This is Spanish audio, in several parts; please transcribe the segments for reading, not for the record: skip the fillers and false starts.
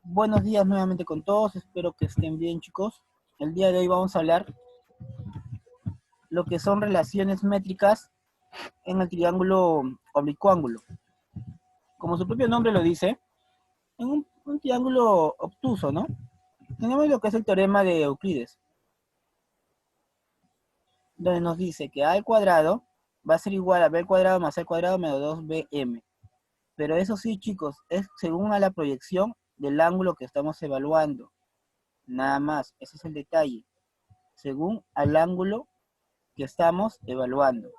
Buenos días nuevamente con todos, espero que estén bien, chicos. El día de hoy vamos a hablar lo que son relaciones métricas en el triángulo oblicuángulo. Como su propio nombre lo dice, en un triángulo obtuso, ¿no? Tenemos lo que es el teorema de Euclides, donde nos dice que a al cuadrado va a ser igual a b al cuadrado más c al cuadrado menos 2bm. Pero eso sí, chicos, es según a la proyección del ángulo que estamos evaluando. Nada más, ese es el detalle. Según al ángulo que estamos evaluando.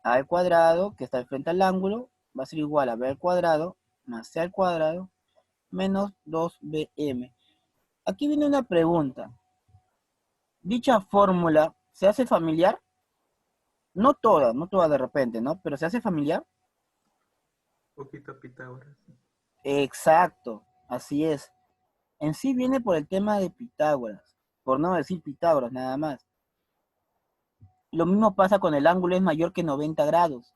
A al cuadrado, que está frente al ángulo, va a ser igual a b al cuadrado más c al cuadrado menos 2bm. Aquí viene una pregunta. ¿Dicha fórmula se hace familiar? No toda de repente, ¿no? Pero se hace familiar. Poquito Pitágoras. Exacto, así es. En sí viene por el tema de Pitágoras, por no decir Pitágoras nada más. Lo mismo pasa con el ángulo es mayor que 90 grados.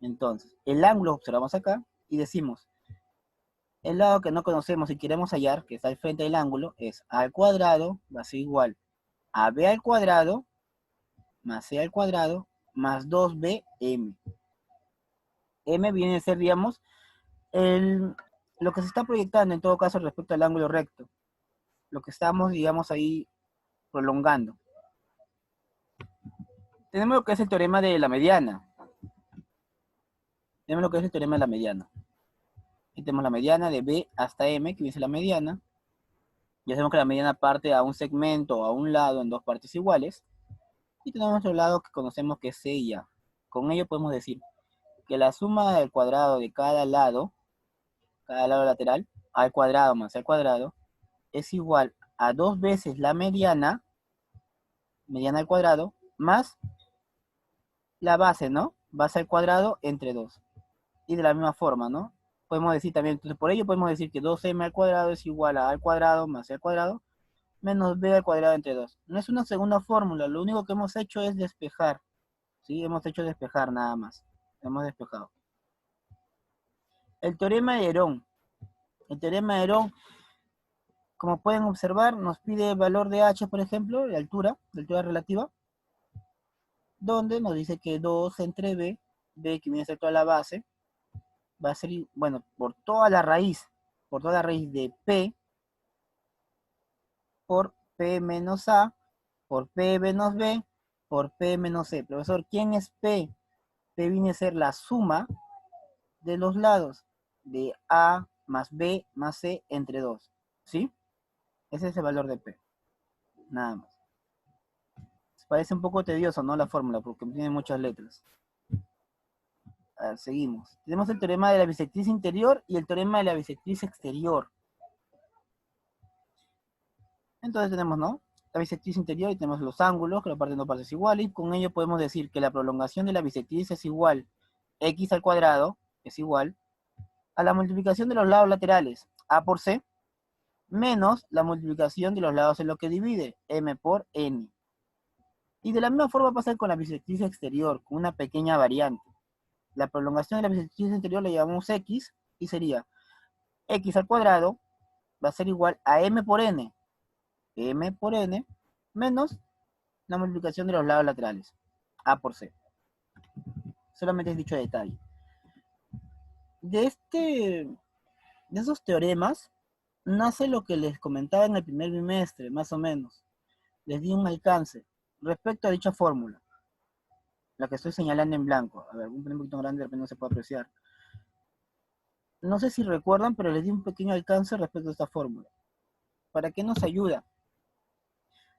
Entonces, el ángulo observamos acá y decimos, el lado que no conocemos y queremos hallar, que está al frente del ángulo, es a al cuadrado va a ser igual a b al cuadrado más c al cuadrado más 2bm. M viene a ser, digamos, el, lo que se está proyectando en todo caso respecto al ángulo recto. Lo que estamos, digamos, ahí prolongando. Tenemos lo que es el teorema de la mediana. Tenemos lo que es el teorema de la mediana. Aquí tenemos la mediana de b hasta m, que dice la mediana. Ya sabemos que la mediana parte a un segmento o a un lado en dos partes iguales. Y tenemos otro lado que conocemos que es C y A. Con ello podemos decir que la suma del cuadrado de cada lado lateral, A al cuadrado más C al cuadrado, es igual a dos veces la mediana al cuadrado, más la base, ¿no? Base al cuadrado entre 2. Y de la misma forma, ¿no? Podemos decir también, entonces por ello podemos decir que 2m al cuadrado es igual a al cuadrado más c al cuadrado menos b al cuadrado entre 2. No es una segunda fórmula, lo único que hemos hecho es despejar. ¿Sí? Hemos hecho despejar nada más. Hemos despejado. El teorema de Herón. El teorema de Herón, como pueden observar, nos pide el valor de h, por ejemplo, de altura relativa, donde nos dice que 2 entre b que viene a ser toda la base, va a ser, bueno, por toda la raíz de p, por p menos a, por p menos b, por p menos c. Profesor, ¿quién es p? P viene a ser la suma de los lados de A más B más C entre 2. ¿Sí? Ese es el valor de P. Nada más. Parece un poco tedioso, ¿no? La fórmula, porque tiene muchas letras. A ver, seguimos. Tenemos el teorema de la bisectriz interior y el teorema de la bisectriz exterior. Entonces tenemos, ¿no? La bisectriz interior y tenemos los ángulos, que la parte no partes igual, y con ello podemos decir que la prolongación de la bisectriz es igual x al cuadrado, es igual, a la multiplicación de los lados laterales, a por c, menos la multiplicación de los lados en lo que divide, m por n. Y de la misma forma pasa con la bisectriz exterior, con una pequeña variante. La prolongación de la bisectriz exterior la llamamos x, y sería x al cuadrado va a ser igual a m por n, menos la multiplicación de los lados laterales, a por c. Solamente es dicho detalle. De, de esos teoremas, nace lo que les comentaba en el primer bimestre, más o menos. Les di un alcance respecto a dicha fórmula, la que estoy señalando en blanco. A ver, un poquito grande, de repente no se puede apreciar. No sé si recuerdan, pero les di un pequeño alcance respecto a esta fórmula. ¿Para qué nos ayuda?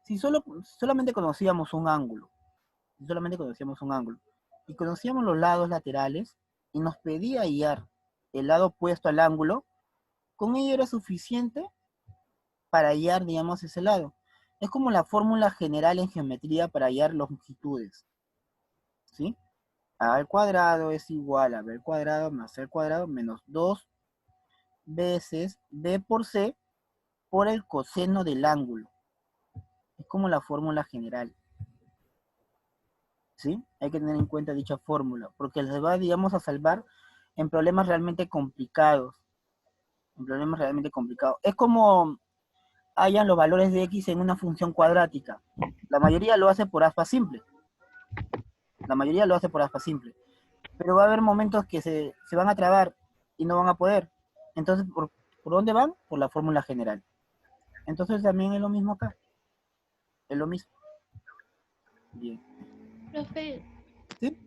Si solamente conocíamos un ángulo, y conocíamos los lados laterales, y nos pedía hallar el lado opuesto al ángulo, con ello era suficiente para hallar, digamos, ese lado. Es como la fórmula general en geometría para hallar longitudes, ¿sí? A al cuadrado es igual a b al cuadrado más c al cuadrado menos 2 veces b por c por el coseno del ángulo. Es como la fórmula general, ¿sí? Hay que tener en cuenta dicha fórmula, porque les va, digamos, a salvar en problemas realmente complicados. Un problema realmente complicado. Es como hayan los valores de x en una función cuadrática. La mayoría lo hace por aspa simple. La mayoría lo hace por aspa simple. Pero va a haber momentos que se van a trabar y no van a poder. Entonces, ¿por dónde van? Por la fórmula general. Entonces también es lo mismo acá. Es lo mismo. Bien. Profe, ¿Sí?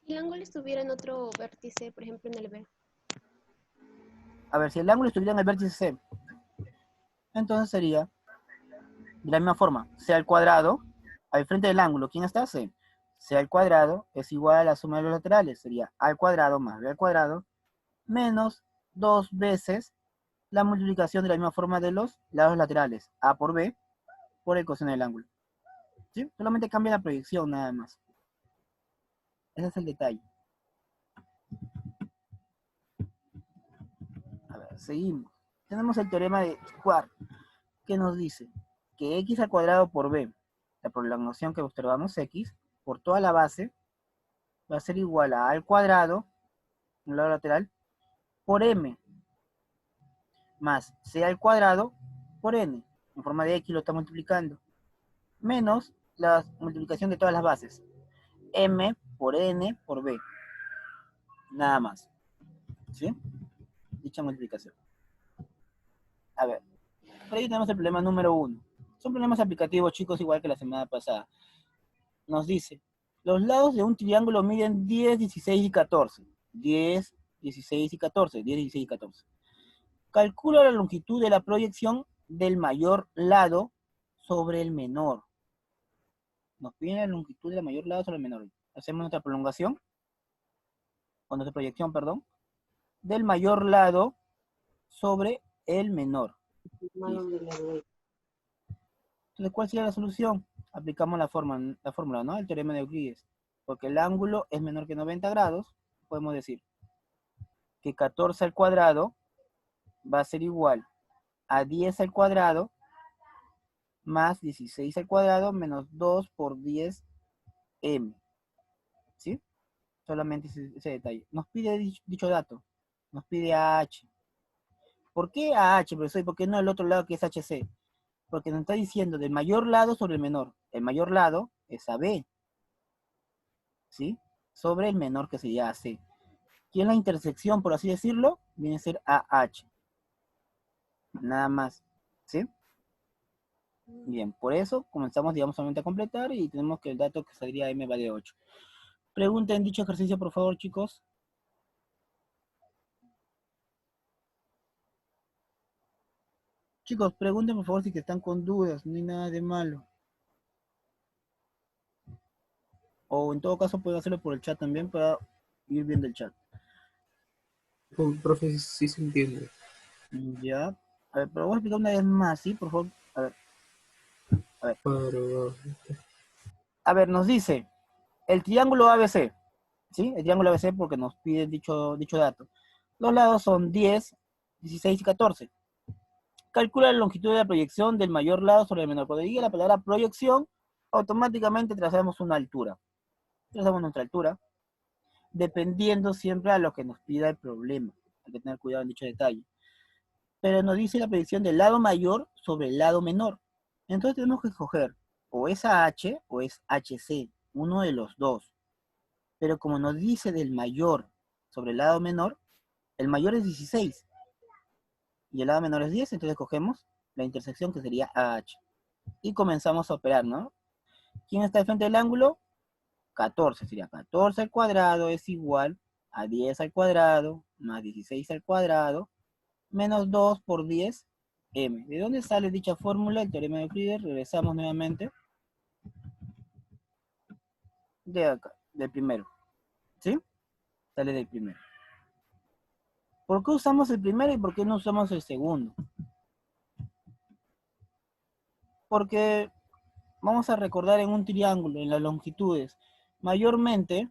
si el ángulo estuviera en otro vértice, por ejemplo en el B. A ver, si el ángulo estuviera en el vértice C, entonces sería de la misma forma, C al cuadrado, al frente del ángulo, ¿quién está? C. C al cuadrado es igual a la suma de los laterales, sería A al cuadrado más B al cuadrado, menos 2 veces la multiplicación de la misma forma de los lados laterales, A por B, por el coseno del ángulo. ¿Sí? Solamente cambia la proyección nada más. Ese es el detalle. A ver, seguimos. Tenemos el teorema de Square, que nos dice que x al cuadrado por b, la prolongación que observamos x, por toda la base, va a ser igual a al cuadrado, un lado lateral, por m, más c al cuadrado por n. En forma de x lo está multiplicando. Menos la multiplicación de todas las bases. M por n por b. Nada más. ¿Sí? Dicha multiplicación. A ver. Por ahí tenemos el problema número 1. Son problemas aplicativos, chicos, igual que la semana pasada. Nos dice, los lados de un triángulo miden 10, 16 y 14. 10, 16 y 14. 10, 16 y 14. Calcula la longitud de la proyección del mayor lado sobre el menor. Nos pide la longitud del mayor lado sobre el menor. Hacemos nuestra prolongación, o nuestra proyección, perdón, del mayor lado sobre el menor. Entonces, ¿cuál sería la solución? Aplicamos la fórmula, ¿no? El teorema de Euclides. Porque el ángulo es menor que 90 grados, podemos decir que 14 al cuadrado va a ser igual a 10 al cuadrado más 16 al cuadrado menos 2 por 10 m. ¿Sí? Solamente ese detalle. Nos pide dicho dato. Nos pide AH. ¿Por qué AH, profesor? ¿Y por qué no el otro lado que es HC? Porque nos está diciendo del mayor lado sobre el menor. El mayor lado es AB. ¿Sí? Sobre el menor que sería AC. ¿Quién es la intersección, por así decirlo? Viene a ser AH. Nada más. ¿Sí? Bien, por eso comenzamos, digamos, solamente a completar y tenemos que el dato que saldría M vale 8. Pregunten dicho ejercicio, por favor, chicos. Chicos, pregunten, por favor, si que están con dudas. No hay nada de malo. O en todo caso pueden hacerlo por el chat también para ir viendo el chat. Profe, sí se entiende. Ya. A ver, pero voy a explicar una vez más, ¿sí? Por favor. A ver. A ver. Pero, A ver, nos dice el triángulo ABC. ¿Sí? El triángulo ABC porque nos pide dicho dato. Los lados son 10, 16 y 14. Calcula la longitud de la proyección del mayor lado sobre el menor. Cuando diga la palabra proyección, automáticamente trazamos una altura. Trazamos nuestra altura, dependiendo siempre a lo que nos pida el problema. Hay que tener cuidado en dicho detalle. Pero nos dice la proyección del lado mayor sobre el lado menor. Entonces tenemos que escoger o es AH o es HC, uno de los dos. Pero como nos dice del mayor sobre el lado menor, el mayor es 16 y el lado menor es 10, entonces escogemos la intersección que sería AH. Y comenzamos a operar, ¿no? ¿Quién está al frente del ángulo? 14, sería 14 al cuadrado es igual a 10 al cuadrado más 16 al cuadrado menos 2 por 10 m. ¿De dónde sale dicha fórmula? El teorema de Euclides. Regresamos nuevamente. De acá, del primero. ¿Sí? Sale del primero. ¿Por qué usamos el primero y por qué no usamos el segundo? Porque vamos a recordar en un triángulo, en las longitudes, mayormente,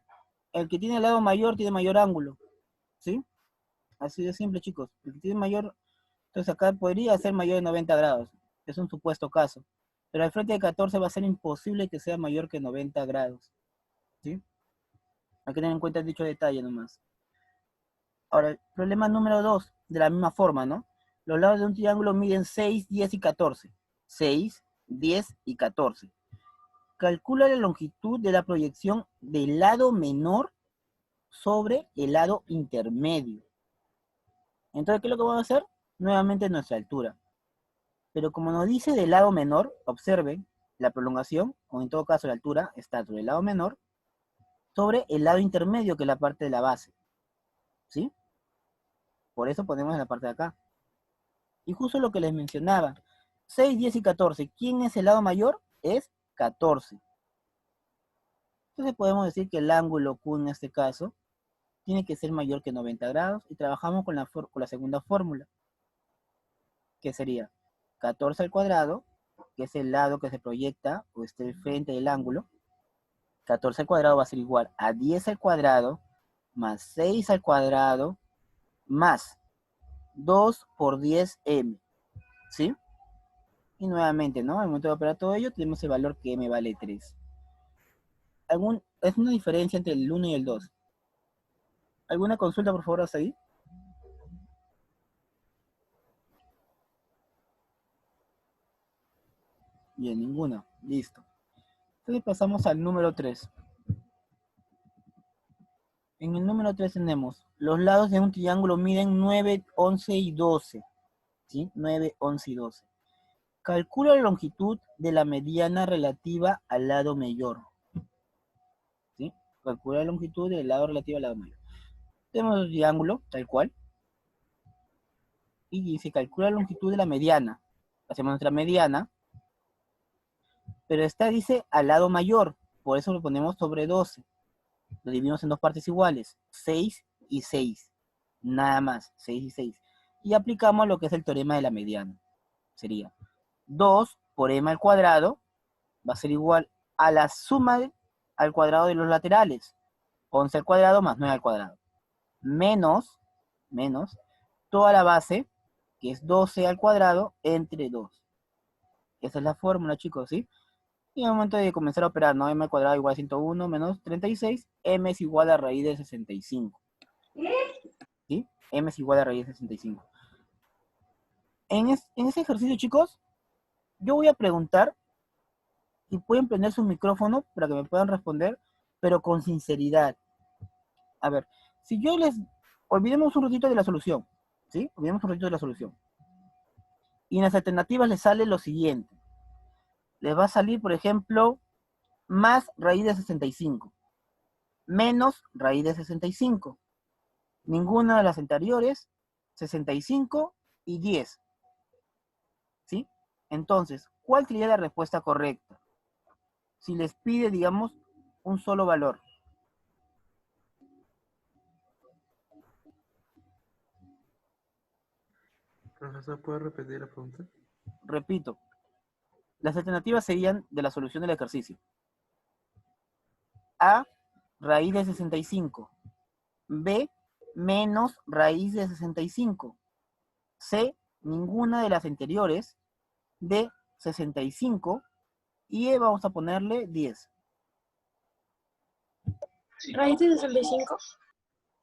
el que tiene el lado mayor tiene mayor ángulo. ¿Sí? Así de simple, chicos. El que tiene mayor, entonces acá podría ser mayor de 90 grados. Es un supuesto caso. Pero al frente de 14 va a ser imposible que sea mayor que 90 grados. ¿Sí? Hay que tener en cuenta dicho detalle nomás. Ahora, el problema número 2. de la misma forma, ¿no? Los lados de un triángulo miden 6, 10 y 14. 6, 10 y 14. Calcula la longitud de la proyección del lado menor sobre el lado intermedio. Entonces, ¿qué es lo que vamos a hacer? Nuevamente nuestra altura. Pero como nos dice del lado menor, observen, la prolongación, o en todo caso la altura, está sobre el lado menor, sobre el lado intermedio, que es la parte de la base. ¿Sí? Por eso ponemos en la parte de acá. Y justo lo que les mencionaba, 6, 10 y 14. ¿Quién es el lado mayor? Es 14. Entonces podemos decir que el ángulo Q en este caso tiene que ser mayor que 90 grados y trabajamos con la segunda fórmula, que sería 14 al cuadrado, que es el lado que se proyecta o está el frente del ángulo. 14 al cuadrado va a ser igual a 10 al cuadrado más 6 al cuadrado más 2 por 10m, ¿sí? Y nuevamente, ¿no? Al momento de operar todo ello, tenemos el valor que m vale 3. Es una diferencia entre el 1 y el 2. ¿Alguna consulta, por favor, hasta ahí? Bien, ninguna. Listo. Entonces pasamos al número 3. En el número 3 tenemos, los lados de un triángulo miden 9, 11 y 12. ¿Sí? 9, 11 y 12. Calcula la longitud de la mediana relativa al lado mayor. ¿Sí? Calcula la longitud del lado relativo al lado mayor. Tenemos el triángulo, tal cual. Y dice, calcula la longitud de la mediana. Hacemos nuestra mediana. Pero esta dice al lado mayor. Por eso lo ponemos sobre 12. Lo dividimos en dos partes iguales. 6 y 6. Nada más. 6 y 6. Y aplicamos lo que es el teorema de la mediana. Sería 2 por m al cuadrado va a ser igual a la suma al cuadrado de los laterales. 11 al cuadrado más 9 al cuadrado. Menos toda la base, que es 12 al cuadrado, entre 2. Esa es la fórmula, chicos, ¿sí? Y en el momento de comenzar a operar, ¿no? M al cuadrado igual a 101 menos 36, m es igual a raíz de 65. ¿Sí? M es igual a raíz de 65. En ese ejercicio, chicos, yo voy a preguntar y pueden prender su micrófono para que me puedan responder, pero con sinceridad. A ver, si yo les... Olvidemos un ratito de la solución, ¿sí? Olvidemos un ratito de la solución. Y en las alternativas les sale lo siguiente. Les va a salir, por ejemplo, más raíz de 65, menos raíz de 65. Ninguna de las anteriores, 65 y 10. ¿Sí? Entonces, ¿cuál sería la respuesta correcta? Si les pide, digamos, un solo valor. Profesor, ¿puede repetir la pregunta? Repito, las alternativas serían de la solución del ejercicio. A, raíz de 65. B, menos raíz de 65. C, ninguna de las anteriores. D, 65. Y E vamos a ponerle 10. Raíz de 65.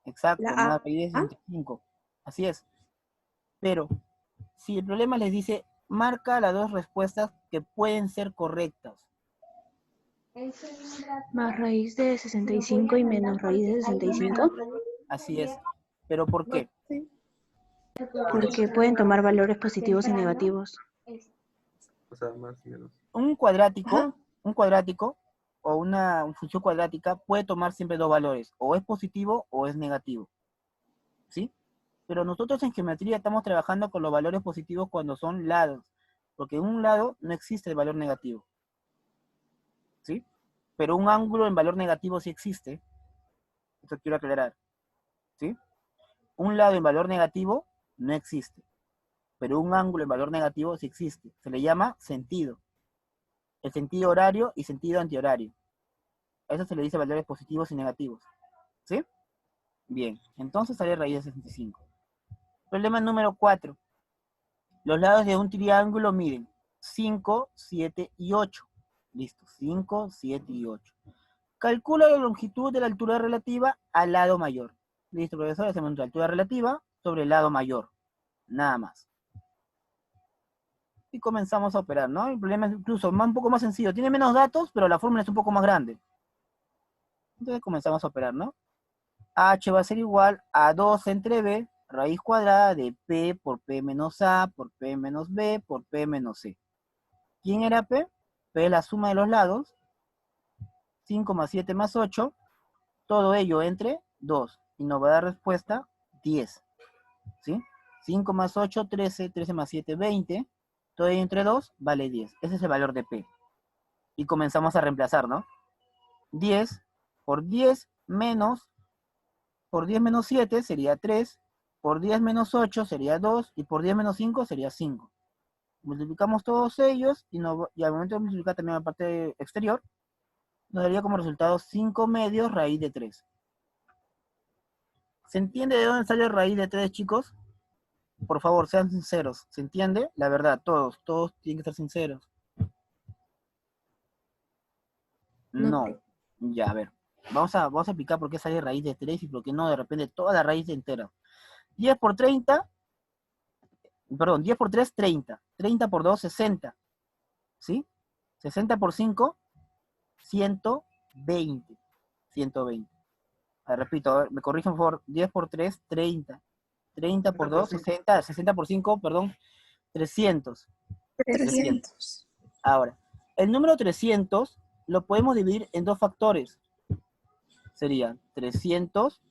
Exacto, La más A. raíz de 65. Así es. Pero, si el problema les dice, marca las dos respuestas que pueden ser correctas. Más raíz de 65 y menos raíz de 65, Así es. ¿Pero por qué? porque pueden tomar valores positivos y negativos. O sea, más y menos. Un cuadrático o una función cuadrática puede tomar siempre dos valores, o es positivo o es negativo. ¿Sí? Pero nosotros en geometría estamos trabajando con los valores positivos cuando son lados, porque en un lado no existe el valor negativo. ¿Sí? Pero un ángulo en valor negativo sí existe. Esto quiero aclarar. ¿Sí? Un lado en valor negativo no existe, pero un ángulo en valor negativo sí existe. Se le llama sentido. El sentido horario y sentido antihorario. A eso se le dice valores positivos y negativos. ¿Sí? Bien, entonces sale raíz de 65. Problema número 4. Los lados de un triángulo miden 5, 7 y 8. Listo, 5, 7 y 8. Calcula la longitud de la altura relativa al lado mayor. Listo, profesor, hacemos nuestra altura relativa sobre el lado mayor. Nada más. Y comenzamos a operar, ¿no? El problema es incluso un poco más sencillo. Tiene menos datos, pero la fórmula es un poco más grande. Entonces comenzamos a operar, ¿no? H va a ser igual a 2 entre b, raíz cuadrada de p por p menos a, por p menos b, por p menos c. ¿Quién era p? P es la suma de los lados. 5 más 7 más 8. Todo ello entre 2. Y nos va a dar respuesta 10. ¿Sí? 5 más 8, 13. 13 más 7, 20. Todo ello entre 2 vale 10. Ese es el valor de p. Y comenzamos a reemplazar, ¿no? 10 por 10 menos, por 10 menos 7 sería 3, por 10 menos 8 sería 2, y por 10 menos 5 sería 5. Multiplicamos todos ellos, y al momento de multiplicar también la parte exterior, nos daría como resultado 5 medios raíz de 3. ¿Se entiende de dónde sale raíz de 3, chicos? Por favor, sean sinceros. ¿Se entiende? La verdad, todos tienen que ser sinceros. No. Ya, a ver. Vamos a explicar por qué sale raíz de 3 y por qué no de repente toda la raíz entera. 10 por 30, perdón, 10 por 3, 30. 30 por 2, 60. ¿Sí? 60 por 5, 120. 120. A ver, repito, a ver, me corrigen por favor. 10 por 3, 30. 30 por 2, 60. 60 por 5, perdón, 300. 300. Ahora, el número 300 lo podemos dividir en dos factores. Sería 300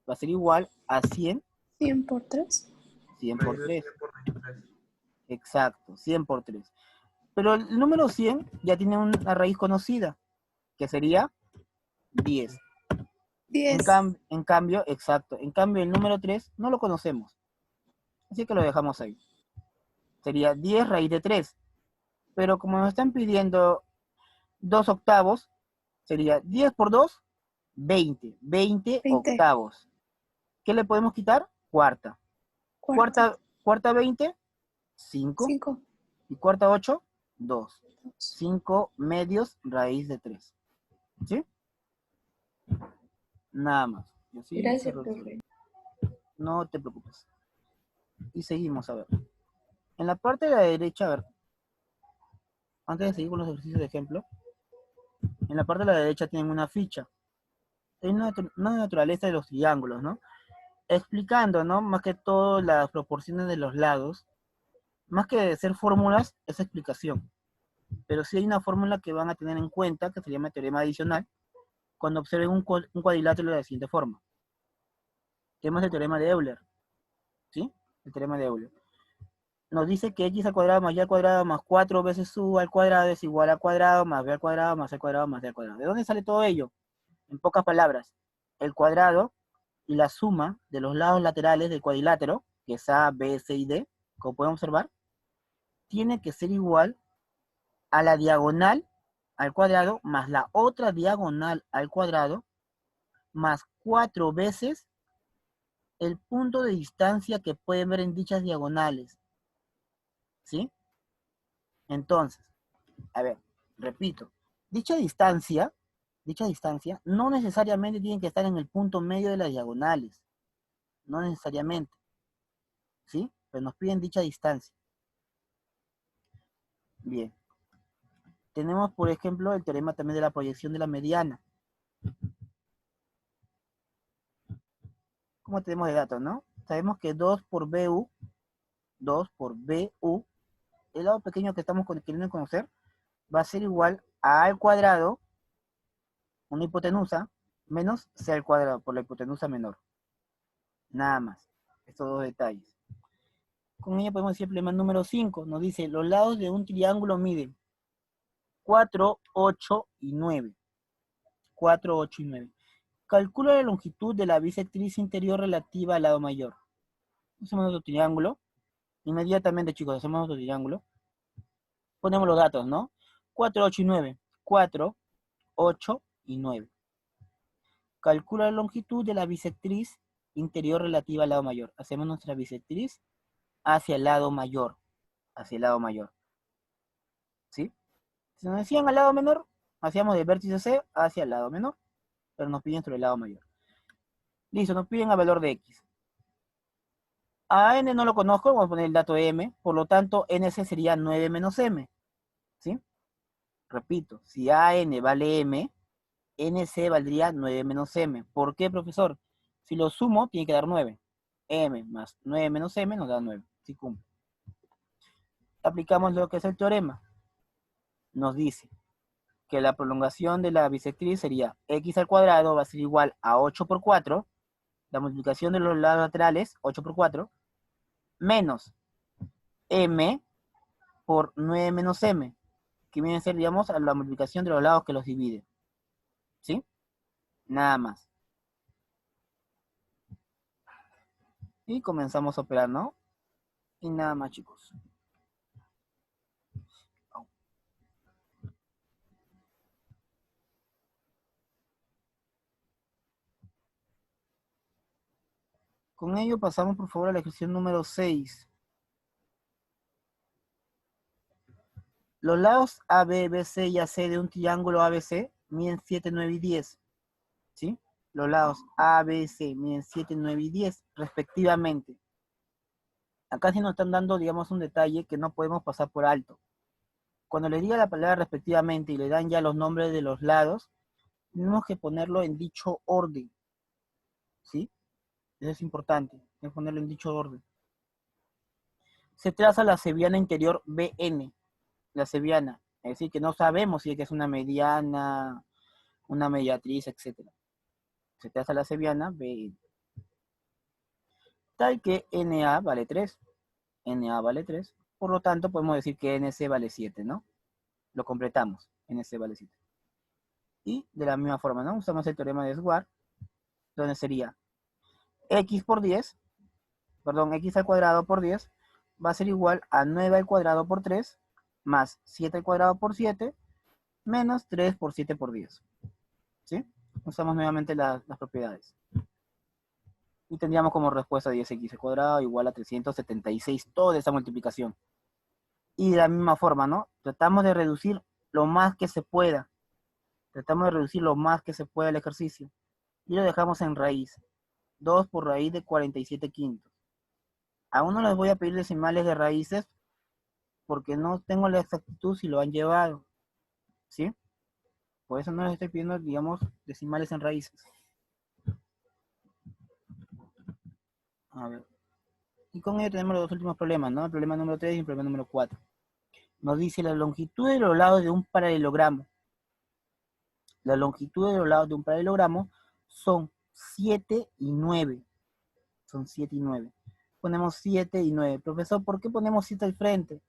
va a ser igual a 100. 100 por 3. 100 por 3. 100 por 23. Exacto, 100 por 3. Pero el número 100 ya tiene una raíz conocida, que sería 10. 10. En cambio, exacto, en cambio el número 3 no lo conocemos. Así que lo dejamos ahí. Sería 10 raíz de 3. Pero como nos están pidiendo 2 octavos, sería 10 por 2, 20. 20 octavos. ¿Qué le podemos quitar? Cuarta. Cuarta 20, 5. 5. Y cuarta 8, 2. 5 medios raíz de 3. ¿Sí? Nada más. Y así Gracias, profe. no te preocupes. Y seguimos, a ver. En la parte de la derecha, a ver. Antes de seguir con los ejercicios de ejemplo, en la parte de la derecha tienen una ficha. Es una naturaleza de los triángulos, ¿no? Explicando, ¿no? Más que todo las proporciones de los lados. Más que ser fórmulas, es explicación. Pero sí hay una fórmula que van a tener en cuenta, que se llama teorema adicional, cuando observen un cuadrilátero de la siguiente forma. Tenemos el teorema de Euler. ¿Sí? El teorema de Euler. Nos dice que x al cuadrado más y al cuadrado más 4 veces u al cuadrado es igual al cuadrado más b al cuadrado más c al cuadrado más d al cuadrado. ¿De dónde sale todo ello? En pocas palabras, el cuadrado y la suma de los lados laterales del cuadrilátero, que es a, b, c y d, como podemos observar, tiene que ser igual a la diagonal al cuadrado más la otra diagonal al cuadrado más 4 veces el punto de distancia que pueden ver en dichas diagonales. ¿Sí? Entonces, a ver, repito, dicha distancia no necesariamente tiene que estar en el punto medio de las diagonales. No necesariamente. ¿Sí? Pero nos piden dicha distancia. Bien. Tenemos, por ejemplo, el teorema también de la proyección de la mediana. ¿Cómo tenemos de datos, no? Sabemos que 2 por BU, el lado pequeño que estamos queriendo conocer, va a ser igual a al cuadrado, una hipotenusa, menos c al cuadrado por la hipotenusa menor. Nada más. Estos dos detalles. Con ello podemos decir el problema número 5. Nos dice, los lados de un triángulo miden 4, 8 y 9. 4, 8 y 9. Calcula la longitud de la bisectriz interior relativa al lado mayor. Hacemos otro triángulo. Inmediatamente, chicos, hacemos otro triángulo. Ponemos los datos, ¿no? 4, 8 y 9. 4, 8 y 9. Calcula la longitud de la bisectriz interior relativa al lado mayor. Hacemos nuestra bisectriz hacia el lado mayor. Hacia el lado mayor. ¿Sí? Si nos decían al lado menor, hacíamos del vértice C hacia el lado menor. Pero nos piden sobre el lado mayor. Listo, nos piden el valor de X. A n no lo conozco, vamos a poner el dato m, por lo tanto, nc sería 9 menos m, ¿sí? Repito, si an vale m, nc valdría 9 menos m. ¿Por qué, profesor? Si lo sumo, tiene que dar 9. M más 9 menos m nos da 9. Sí cumple. Aplicamos lo que es el teorema. Nos dice que la prolongación de la bisectriz sería x al cuadrado va a ser igual a 8 por 4, la multiplicación de los lados laterales, 8 por 4, menos m por 9 menos m, que viene a ser, digamos, a la multiplicación de los lados que los divide. ¿Sí? Nada más. Y comenzamos a operar, ¿no? Y nada más, chicos. Con ello pasamos, por favor, a la ecuación número 6. Los lados AB, BC y AC de un triángulo ABC miden 7, 9 y 10. ¿Sí? Los lados ABC miden 7, 9 y 10, respectivamente. Acá sí nos están dando, digamos, un detalle que no podemos pasar por alto. Cuando le diga la palabra respectivamente y le dan ya los nombres de los lados, tenemos que ponerlo en dicho orden. ¿Sí? Eso es importante, hay que ponerlo en dicho orden. Se traza la cebiana interior BN, la cebiana, es decir, que no sabemos si es una mediana, una mediatriz, etc. Se traza la cebiana BN. Tal que NA vale 3, NA vale 3, por lo tanto podemos decir que NC vale 7, ¿no? Lo completamos, NC vale 7. Y de la misma forma, ¿no? Usamos el teorema de Swart, donde sería x por 10, perdón, x al cuadrado por 10, va a ser igual a 9 al cuadrado por 3, más 7 al cuadrado por 7, menos 3 por 7 por 10. ¿Sí? Usamos nuevamente las propiedades. Y tendríamos como respuesta 10x al cuadrado igual a 376, toda esa multiplicación. Y de la misma forma, ¿no? Tratamos de reducir lo más que se pueda. Tratamos de reducir lo más que se pueda el ejercicio. Y lo dejamos en raíz. 2 por raíz de 47 quintos. Aún no les voy a pedir decimales de raíces porque no tengo la exactitud si lo han llevado. ¿Sí? Por eso no les estoy pidiendo, digamos, decimales en raíces. A ver. Y con ello tenemos los dos últimos problemas, ¿no? El problema número 3 y el problema número 4. Nos dice la longitud de los lados de un paralelogramo. La longitud de los lados de un paralelogramo son 7 y 9. Son 7 y 9. Ponemos 7 y 9. Profesor, ¿por qué ponemos 7 al frente?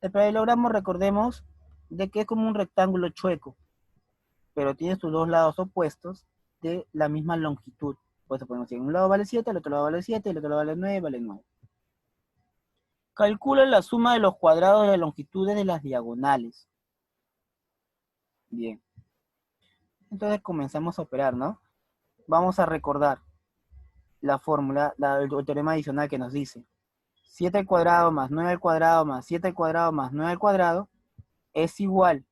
El paralelogramo, recordemos, de que es como un rectángulo chueco, pero tiene sus dos lados opuestos de la misma longitud. Por eso podemos decir, un lado vale 7, el otro lado vale 7, el otro lado vale 9, vale 9. Calcula la suma de los cuadrados de las longitudes de las diagonales. Bien. Entonces comenzamos a operar, ¿no? Vamos a recordar la fórmula, el teorema adicional que nos dice 7 al cuadrado más 9 al cuadrado más 7 al cuadrado más 9 al cuadrado es igual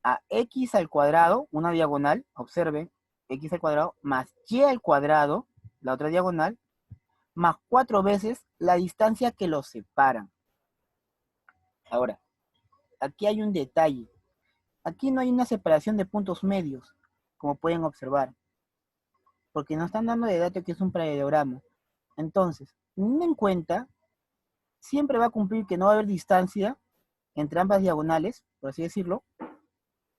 a x al cuadrado, una diagonal, observen, x al cuadrado más y al cuadrado, la otra diagonal, más 4 veces la distancia que los separan. Ahora, aquí hay un detalle. Aquí no hay una separación de puntos medios, como pueden observar, porque nos están dando de dato que es un paralelogramo. Entonces, teniendo en cuenta, siempre va a cumplir que no va a haber distancia entre ambas diagonales, por así decirlo,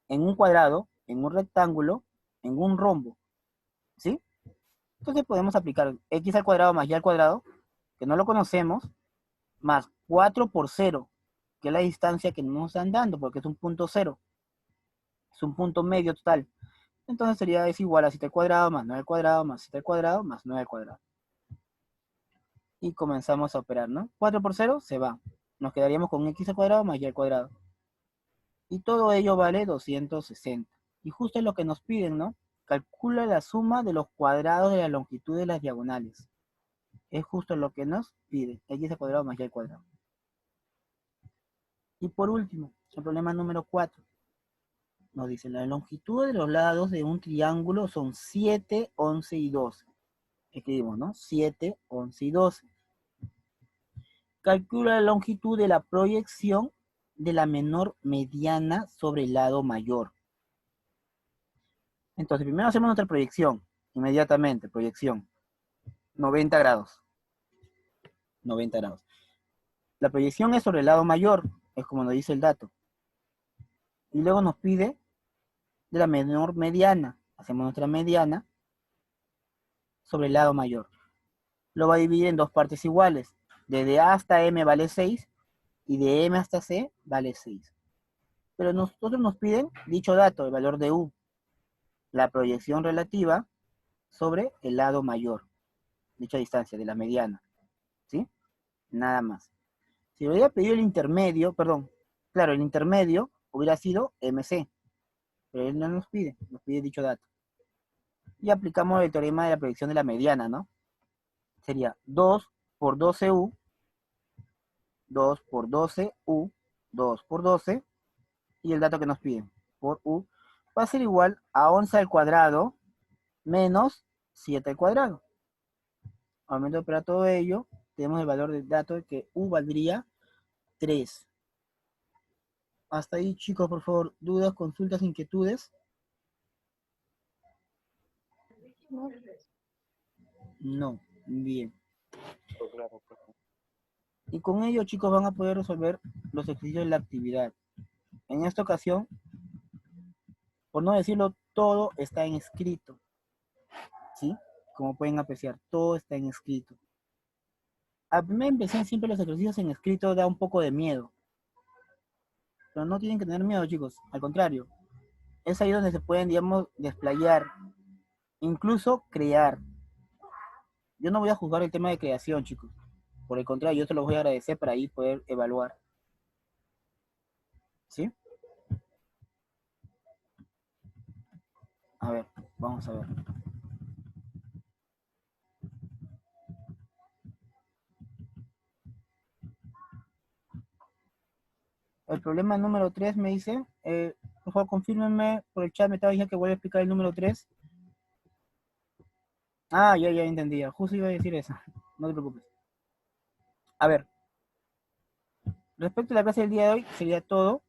en un cuadrado, en un rectángulo, en un rombo. ¿Sí? Entonces podemos aplicar x al cuadrado más y al cuadrado, que no lo conocemos, más 4 por 0, que es la distancia que nos están dando, porque es un punto 0. Es un punto medio total. Entonces sería es igual a 7 al cuadrado más 9 al cuadrado más 7 al cuadrado más 9 al cuadrado. Y comenzamos a operar, ¿no? 4 por 0 se va. Nos quedaríamos con x al cuadrado más y al cuadrado. Y todo ello vale 260. Y justo es lo que nos piden, ¿no? Calcula la suma de los cuadrados de la longitud de las diagonales. Es justo lo que nos pide. X al cuadrado más y al cuadrado. Y por último, el problema número 4. Nos dice, la longitud de los lados de un triángulo son 7, 11 y 12. Escribimos, ¿no? 7, 11 y 12. Calcula la longitud de la proyección de la menor mediana sobre el lado mayor. Entonces, primero hacemos nuestra proyección. Inmediatamente, proyección. 90 grados. 90 grados. La proyección es sobre el lado mayor, es como nos dice el dato. Y luego nos pide de la menor mediana. Hacemos nuestra mediana sobre el lado mayor. Lo va a dividir en dos partes iguales. De A hasta M vale 6 y de M hasta C vale 6. Pero nosotros nos piden dicho dato, el valor de U. La proyección relativa sobre el lado mayor. Dicha distancia de la mediana. ¿Sí? Nada más. Si le hubiera pedido el intermedio, perdón, claro, el intermedio hubiera sido MC. Pero él no nos pide dicho dato. Y aplicamos el teorema de la proyección de la mediana, ¿no? Sería 2 por 12U, 2 por 12U, 2 por 12, y el dato que nos piden por U va a ser igual a 11 al cuadrado menos 7 al cuadrado. Al momento de operar todo ello, tenemos el valor del dato de que U valdría 3. Hasta ahí, chicos, por favor, dudas, consultas, inquietudes. No, bien. Y con ello, chicos, van a poder resolver los ejercicios de la actividad. En esta ocasión, por no decirlo, todo está en escrito. ¿Sí? Como pueden apreciar, todo está en escrito. A primera impresión, siempre los ejercicios en escrito da un poco de miedo. Pero no tienen que tener miedo, chicos. Al contrario, es ahí donde se pueden, digamos, desplayar. Incluso crear. Yo no voy a juzgar el tema de creación, chicos. Por el contrario, yo se los voy a agradecer para ahí poder evaluar. ¿Sí? A ver, vamos a ver. El problema número 3 me dice, por favor, confírmenme por el chat, me estaba diciendo que voy a explicar el número 3. Ah, ya entendía. Justo iba a decir eso. No te preocupes. A ver. Respecto a la clase del día de hoy, sería todo.